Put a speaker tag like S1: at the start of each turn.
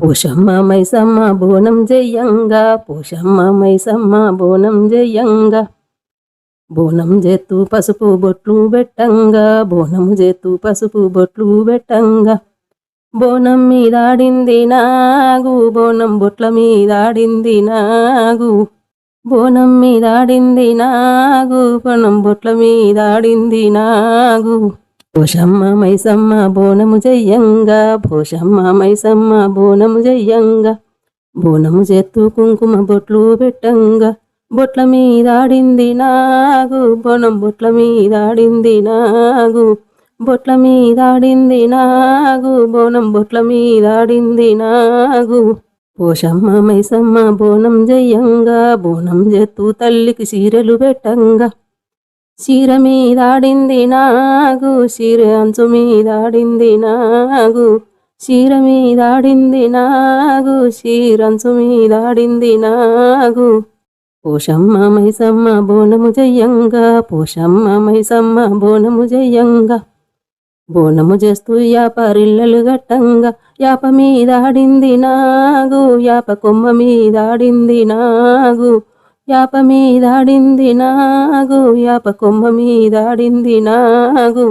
S1: పోషమ్మ మైసమ్మ బోనం జయంగా, పోషమ్మ మైసమ్మ బోనం జయంగా, బోనం చేత్తు పసుపు బొట్లు పెట్టంగా, బోనం చేత్తు పసుపు బొట్లు పెట్టంగా, బోనం మీదాడింది నాగు, బోనం బొట్ల మీదాడింది నాగు, బోనం మీదాడింది నాగు, బోనం బొట్ల మీదాడింది నాగు. పోషమ్మ మైసమ్మ బోనము జయంగా, పోషమ్మ మైసమ్మ బోనము జయంగా, బోనము చేత్తు కుంకుమ బొట్లు పెట్టంగా, బొట్ల మీదాడింది నాగు, బోనం బొట్ల మీదాడింది నాగు, బొట్ల మీదాడింది నాగు, బోనం బొట్ల మీదాడింది నాగు. పోషమ్మ మైసమ్మ బోనం జయంగా, బోనం చేత్తు తల్లికి చీరలు పెట్టంగా, చీర మీదాడింది నాగు, చీర అంచు మీదాడింది నాగు, చీర మీదాడింది నాగు, చీరంచు మీదాడింది నాగు. పోషమ్మ మైసమ్మ బోనము జయంగా, పోషమ్మ మైసమ్మ బోనము జయంగా, బోనము చేస్తూ యాపరిల్లలు గట్టంగా, యాప మీదాడింది నాగు, యాప కొమ్మ మీదాడింది నాగు, యాప మీదాడింది నాగు, యాప కొమ్మ మీదాడింది నాగు.